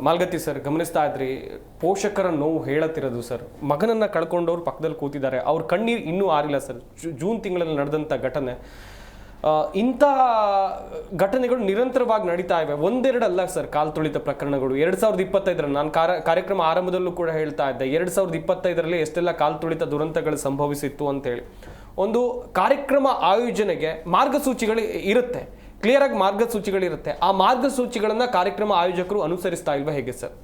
Malagatti sir ಗಮನಿಸ್ತಾ ಇದ್ರಿ, ಪೋಷಕರ ನೋವು ಹೇಳತ್ತಿರೋದು ಸರ್. ಮಗನನ್ನು ಕಳ್ಕೊಂಡವ್ರು ಪಕ್ಕದಲ್ಲಿ ಕೂತಿದ್ದಾರೆ, ಅವ್ರ ಕಣ್ಣೀರು ಇನ್ನೂ ಆರಿಲ್ಲ ಸರ್. ಜೂನ್ ತಿಂಗಳಲ್ಲಿ ನಡೆದಂಥ ಘಟನೆ, ಇಂಥ ಘಟನೆಗಳು ನಿರಂತರವಾಗಿ ನಡೀತಾ ಇವೆ. ಒಂದೆರಡಲ್ಲ ಸರ್ ಕಾಲ್ ತುಳಿತ ಪ್ರಕರಣಗಳು. 2025 ನಾನು ಕಾರ್ಯಕ್ರಮ ಆರಂಭದಲ್ಲೂ ಕೂಡ ಹೇಳ್ತಾ ಇದ್ದೆ, 2025 ಎಷ್ಟೆಲ್ಲ ಕಾಲ್ ತುಳಿತ ದುರಂತಗಳು ಸಂಭವಿಸಿತ್ತು ಅಂತೇಳಿ. ಒಂದು ಕಾರ್ಯಕ್ರಮ ಆಯೋಜನೆಗೆ ಮಾರ್ಗಸೂಚಿಗಳು ಇರುತ್ತೆ, ಕ್ಲಿಯರ್ ಆಗಿ ಮಾರ್ಗಸೂಚಿಗಳಿರುತ್ತೆ. ಆ ಮಾರ್ಗಸೂಚಿಗಳನ್ನ ಕಾರ್ಯಕ್ರಮ ಆಯೋಜಕರು ಅನುಸರಿಸ್ತಾ ಇಲ್ವಾ, ಹೇಗೆ ಸರ್?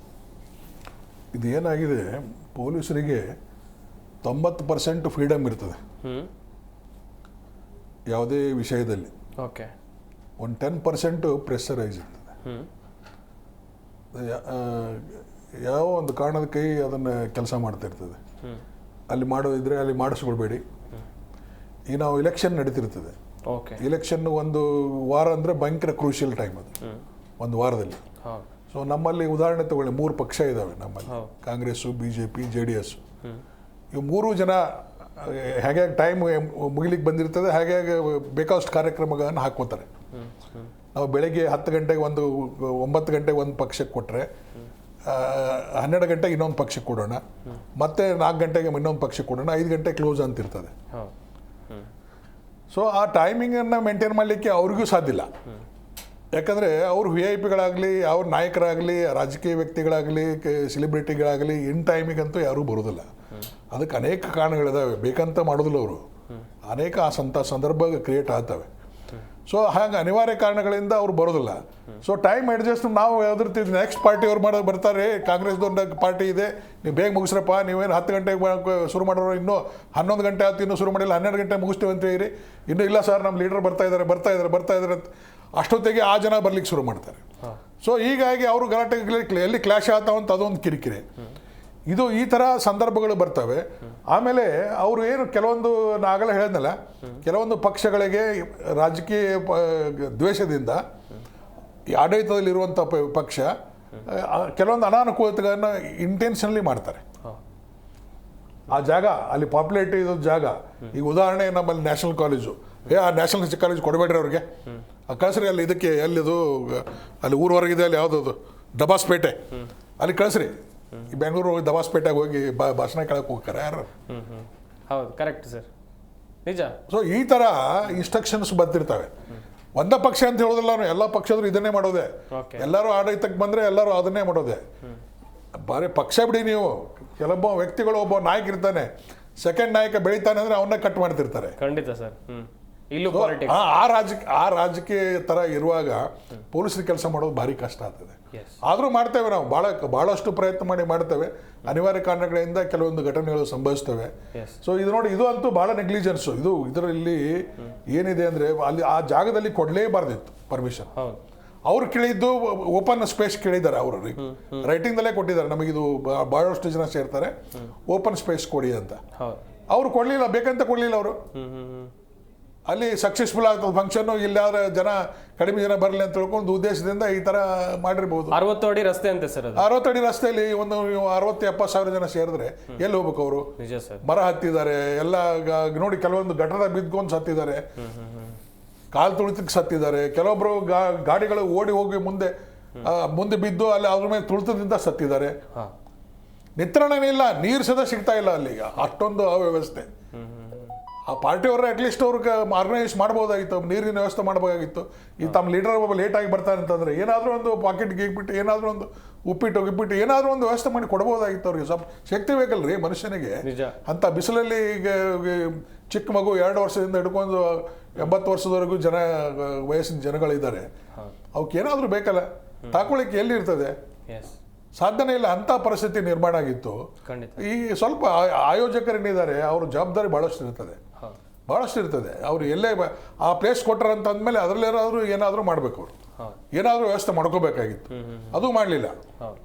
ಇದೇನಾಗಿದೆ, ಪೊಲೀಸರಿಗೆ 90% ಫ್ರೀಡಮ್ ಇರ್ತದೆ ಯಾವುದೇ ವಿಷಯದಲ್ಲಿ. ಓಕೆ, ಒಂದು 10% ಪ್ರೆಷರೈಸ್ ಇರ್ತದೆ. ಯಾವ ಒಂದು ಕಾರಣದ ಕೈ ಅದನ್ನು ಕೆಲಸ ಮಾಡ್ತಾ ಇರ್ತದೆ. ಅಲ್ಲಿ ಮಾಡೋದಿದ್ರೆ ಅಲ್ಲಿ ಮಾಡಿಸ್ಕೊಳ್ಬೇಡಿ. ಈಗ ನಾವು ಇಲೆಕ್ಷನ್ ನಡೀತಿರ್ತದೆ. ಇಲೆಕ್ಷನ್ ಒಂದು ವಾರ ಅಂದರೆ ಭಯಂಕರ ಕ್ರೂಷಿಯಲ್ ಟೈಮ್ ಅದು, ಒಂದು ವಾರದಲ್ಲಿ. ಸೊ ನಮ್ಮಲ್ಲಿ ಉದಾಹರಣೆ ತಗೊಳ್ಳಿ, 3 ಪಕ್ಷ ಇದ್ದಾವೆ ನಮ್ಮಲ್ಲಿ, ಕಾಂಗ್ರೆಸ್ಸು, BJP, JDS. ಇವು 3 ಜನ ಹೇಗೆ ಟೈಮ್ ಮುಗಿಲಿಕ್ಕೆ ಬಂದಿರ್ತದೆ ಹಾಗೆ ಬೇಕಾದಷ್ಟು ಕಾರ್ಯಕ್ರಮಗಳನ್ನು ಹಾಕ್ಕೋತಾರೆ. ನಾವು ಬೆಳಗ್ಗೆ 10 ಗಂಟೆಗೆ 9 ಗಂಟೆಗೆ ಒಂದು ಪಕ್ಷಕ್ಕೆ ಕೊಟ್ಟರೆ 12 ಗಂಟೆಗೆ ಇನ್ನೊಂದು ಪಕ್ಷಕ್ಕೆ ಕೊಡೋಣ, ಮತ್ತೆ 4 ಗಂಟೆಗೆ ಇನ್ನೊಂದು ಪಕ್ಷಕ್ಕೆ ಕೊಡೋಣ, 5 ಗಂಟೆ ಕ್ಲೋಸ್ ಅಂತಿರ್ತದೆ. ಸೊ ಆ ಟೈಮಿಂಗನ್ನು ಮೇಂಟೈನ್ ಮಾಡಲಿಕ್ಕೆ ಅವ್ರಿಗೂ ಸಾಧ್ಯ ಇಲ್ಲ. ಯಾಕಂದರೆ ಅವರು VIP-ಗಳಾಗಲಿ, ಅವ್ರ ನಾಯಕರಾಗಲಿ, ರಾಜಕೀಯ ವ್ಯಕ್ತಿಗಳಾಗಲಿ, ಸೆಲೆಬ್ರಿಟಿಗಳಾಗಲಿ ಇನ್ ಟೈಮಿಗಂತೂ ಯಾರೂ ಬರೋದಿಲ್ಲ. ಅದಕ್ಕೆ ಅನೇಕ ಕಾರಣಗಳಿದ್ದಾವೆ, ಬೇಕಂತ ಮಾಡೋದಿಲ್ಲ ಅವರು. ಅನೇಕ ಸಂದರ್ಭ ಕ್ರಿಯೇಟ್ ಆಗ್ತವೆ. ಸೊ ಹಾಗೆ ಅನಿವಾರ್ಯ ಕಾರಣಗಳಿಂದ ಅವ್ರು ಬರೋದಿಲ್ಲ. ಸೊ ಟೈಮ್ ಅಡ್ಜಸ್ಟ್ ನಾವು ಯಾವ್ದಿರ್ತೀವಿ, ನೆಕ್ಸ್ಟ್ ಪಾರ್ಟಿ ಅವ್ರು ಬರ್ತಾರೆ, ಕಾಂಗ್ರೆಸ್ದೊಂದು ಪಾರ್ಟಿ ಇದೆ, ನೀವು ಬೇಗ ಮುಗಿಸ್ರಪ್ಪ, ನೀವೇನು 10 ಗಂಟೆಗೆ ಶುರು ಮಾಡೋರು, ಇನ್ನೂ 11 ಗಂಟೆ ಆಯ್ತು ಇನ್ನೂ ಶುರು ಮಾಡಿಲ್ಲ, 12 ಗಂಟೆ ಮುಗಿಸ್ತೀವಿ ಅಂತ ಹೇಳಿ, ಇನ್ನೂ ಇಲ್ಲ ಸರ್ ನಮ್ಮ ಲೀಡರ್ ಬರ್ತಾ ಇದ್ದಾರೆ ಅಂತ ಅಷ್ಟೊತ್ತಿಗೆ ಆ ಜನ ಬರ್ಲಿಕ್ಕೆ ಶುರು ಮಾಡ್ತಾರೆ. ಸೊ ಹೀಗಾಗಿ ಅವರು ಗಲಾಟೆ ಎಲ್ಲಿ ಕ್ಲಾಶ್ ಆಗ್ತಾವಂತ ಅದೊಂದು ಕಿರಿಕಿರಿ. ಇದು ಈ ಥರ ಸಂದರ್ಭಗಳು ಬರ್ತವೆ. ಆಮೇಲೆ ಅವರು ಏನು ಕೆಲವೊಂದು ಆಗಲೇ ಹೇಳಿದ್ನಲ್ಲ, ಕೆಲವೊಂದು ಪಕ್ಷಗಳಿಗೆ ರಾಜಕೀಯ ದ್ವೇಷದಿಂದ ಆಡಳಿತದಲ್ಲಿರುವಂಥ ಪಕ್ಷ ಕೆಲವೊಂದು ಅನಾನುಕೂಲತೆಗಳನ್ನು ಇಂಟೆನ್ಷನ್ಲಿ ಮಾಡ್ತಾರೆ. ಆ ಜಾಗ ಅಲ್ಲಿ ಪಾಪ್ಯುಲೇಟಿ ಇರೋ ಜಾಗ, ಈಗ ಉದಾಹರಣೆ ನಮ್ಮಲ್ಲಿ ನ್ಯಾಷನಲ್ ಕಾಲೇಜು, ಆ ನ್ಯಾಷನಲ್ ಕಾಲೇಜ್ ಕೊಡಬೇಡ್ರಿ ಅವ್ರಿಗೆ, ಕಳಿಸ್ರಿ ಅಲ್ಲಿ ಇದಕ್ಕೆ, ಎಲ್ಲಿದು ಅಲ್ಲಿ ಊರವರೆಗಿದೆ, ಅಲ್ಲಿ ಯಾವುದದು ದಬಾಸ್ಪೇಟೆ, ಅಲ್ಲಿ ಕಳಿಸ್ರಿ. ಈ ಬೆಂಗಳೂರು ಹೋಗಿ ದಬಾಸ್ಪೇಟೆಗೆ ಹೋಗಿ ಭಾಷಣ ಕೇಳಕ್ಕೆ ಹೋಗ್ತಾರೆ ಯಾರು? ಹೌದು, ಕರೆಕ್ಟ್ ಸರ್, ನಿಜ. ಸೊ ಈ ಥರ ಇನ್ಸ್ಟ್ರಕ್ಷನ್ಸ್ ಬರ್ತಿರ್ತವೆ. ಒಂದ ಪಕ್ಷ ಅಂತ ಹೇಳೋದಿಲ್ಲ, ನಾವು ಎಲ್ಲ ಪಕ್ಷದ್ರು ಇದನ್ನೇ ಮಾಡೋದೆ. ಎಲ್ಲರೂ ಆಡಳಿತಕ್ಕೆ ಬಂದರೆ ಎಲ್ಲರೂ ಅದನ್ನೇ ಮಾಡೋದೆ. ಬರೀ ಪಕ್ಷ ಬಿಡಿ, ನೀವು ಕೆಲವೊಬ್ಬ ವ್ಯಕ್ತಿಗಳು, ಒಬ್ಬ ನಾಯಕ ಇರ್ತಾನೆ, ಸೆಕೆಂಡ್ ನಾಯಕ ಬೆಳಿತಾನೆ ಅಂದರೆ ಅವನ್ನ ಕಟ್ ಮಾಡ್ತಿರ್ತಾರೆ. ಖಂಡಿತ ಸರ್. ಆ ರಾಜಕೀಯ ಥರ ಇರುವಾಗ ಪೊಲೀಸರಿಗೆ ಕೆಲಸ ಮಾಡೋದು ಭಾರಿ ಕಷ್ಟ ಆಗ್ತದೆ. ಆದರೂ ಮಾಡ್ತೇವೆ ನಾವು, ಭಾಳಷ್ಟು ಪ್ರಯತ್ನ ಮಾಡ್ತೇವೆ. ಅನಿವಾರ್ಯ ಕಾರಣಗಳಿಂದ ಕೆಲವೊಂದು ಘಟನೆಗಳು ಸಂಭವಿಸ್ತವೆ. ಸೊ ಇದು ನೋಡಿ, ಇದು ಅಂತೂ ಭಾಳ ನೆಗ್ಲಿಜೆನ್ಸು. ಇದರಲ್ಲಿ ಏನಿದೆ ಅಂದರೆ, ಅಲ್ಲಿ ಆ ಜಾಗದಲ್ಲಿ ಕೊಡಲೇಬಾರ್ದಿತ್ತು ಪರ್ಮಿಷನ್. ಅವ್ರು ಕೇಳಿದ್ದು ಓಪನ್ ಸ್ಪೇಸ್ ಕೇಳಿದ್ದಾರೆ, ಅವರು ರೈಟಿಂಗ್ದಲ್ಲೇ ಕೊಟ್ಟಿದ್ದಾರೆ, ನಮಗಿದು ಭಾಳಷ್ಟು ಜನ ಸೇರ್ತಾರೆ, ಓಪನ್ ಸ್ಪೇಸ್ ಕೊಡಿ ಅಂತ. ಅವ್ರು ಕೊಡಲಿಲ್ಲ, ಬೇಕಂತ ಕೊಡಲಿಲ್ಲ ಅವರು. ಅಲ್ಲಿ ಸಕ್ಸಸ್ಫುಲ್ ಆಗ್ತದೆ ಫಂಕ್ಷನ್ನು, ಇಲ್ಲಾದ್ರೆ ಕಡಿಮೆ ಜನ ಬರಲಿ ಅಂತ ತಿಳ್ಕೊಂಡು ಉದ್ದೇಶದಿಂದ ಈ ಥರ ಮಾಡಿರ್ಬೋದು. 60 ಅಡಿ ರಸ್ತೆ ಅಂತೆ ಸರ್. 60 ಅಡಿ ರಸ್ತೆಯಲ್ಲಿ ಒಂದು 60-70 ಸಾವಿರ ಜನ ಸೇರಿದ್ರೆ ಎಲ್ಲಿ ಹೋಗ್ಬೇಕು ಅವರು? ಮರ ಹತ್ತಿದ್ದಾರೆ, ಎಲ್ಲ ನೋಡಿ, ಕೆಲವೊಂದು ಘಟನೆ ಬಿದ್ಕೊಂಡು ಸತ್ತಿದ್ದಾರೆ, ಕಾಲು ತುಳಿತಕ್ಕೆ ಸತ್ತಿದ್ದಾರೆ, ಕೆಲವೊಬ್ರು ಗಾಡಿಗಳು ಓಡಿ ಹೋಗಿ ಮುಂದೆ ಬಿದ್ದು ಅಲ್ಲಿ ಅವ್ರ ಮೇಲೆ ತುಳಿತದಿಂದ ಸತ್ತಿದ್ದಾರೆ. ನಿತ್ರಾಣನೇ ಇಲ್ಲ, ನೀರು ಸದಾ ಸಿಗ್ತಾ ಇಲ್ಲ ಅಲ್ಲಿಗ, ಅಷ್ಟೊಂದು ಅವ್ಯವಸ್ಥೆ. ಆ ಪಾರ್ಟಿಯವರು ಅಟ್ಲೀಸ್ಟ್ ಅವ್ರಿಗೆ ಆರ್ಗನೈಸ್ ಮಾಡ್ಬೋದಾಗಿತ್ತು, ನೀರಿನ ವ್ಯವಸ್ಥೆ ಮಾಡಬೇಕಾಗಿತ್ತು. ಈ ತಮ್ಮ ಲೀಡರ್ ಒಬ್ಬ ಲೇಟಾಗಿ ಬರ್ತಾರೆ ಅಂತಂದರೆ ಏನಾದರೂ ಒಂದು ಪಾಕೆಟ್ಗೆ ಇಟ್ಬಿಟ್ಟು, ಏನಾದರೂ ಒಂದು ಉಪ್ಪಿಟ್ಟು ಏನಾದರೂ ಒಂದು ವ್ಯವಸ್ಥೆ ಮಾಡಿ ಕೊಡ್ಬೋದಾಗಿತ್ತು ಅವ್ರಿಗೆ. ಸ್ವಲ್ಪ ಶಕ್ತಿ ಬೇಕಲ್ರಿ ಮನುಷ್ಯನಿಗೆ. ಅಂಥ ಬಿಸಿಲಲ್ಲಿ ಈಗ ಚಿಕ್ಕ ಮಗು 2 ವರ್ಷದಿಂದ ಹಿಡ್ಕೊಂಡು 80 ವರ್ಷದವರೆಗೂ ವಯಸ್ಸಿನ ಜನಗಳಿದ್ದಾರೆ, ಅವಕ್ಕೆ ಏನಾದರೂ ಬೇಕಲ್ಲ, ತಾಕೊಳ್ಳಿಕ್ಕೆ ಎಲ್ಲಿರ್ತದೆ? ಸಾಧ್ಯನೇ ಇಲ್ಲ. ಅಂಥ ಪರಿಸ್ಥಿತಿ ನಿರ್ಮಾಣ ಆಗಿತ್ತು. ಈ ಸ್ವಲ್ಪ ಆಯೋಜಕರೇನಿದ್ದಾರೆ, ಅವ್ರ ಜವಾಬ್ದಾರಿ ಭಾಳಷ್ಟು ಇರ್ತದೆ. ಅವ್ರು ಎಲ್ಲೇ ಆ ಪ್ಲೇಸ್ ಕೊಟ್ಟರೆ ಅಂತ ಅಂದಮೇಲೆ ಅದರಲ್ಲೇನಾದರೂ ಏನಾದರೂ ಮಾಡಬೇಕು, ಅವರು ಏನಾದರೂ ವ್ಯವಸ್ಥೆ ಮಾಡ್ಕೋಬೇಕಾಗಿತ್ತು, ಅದು ಮಾಡಲಿಲ್ಲ.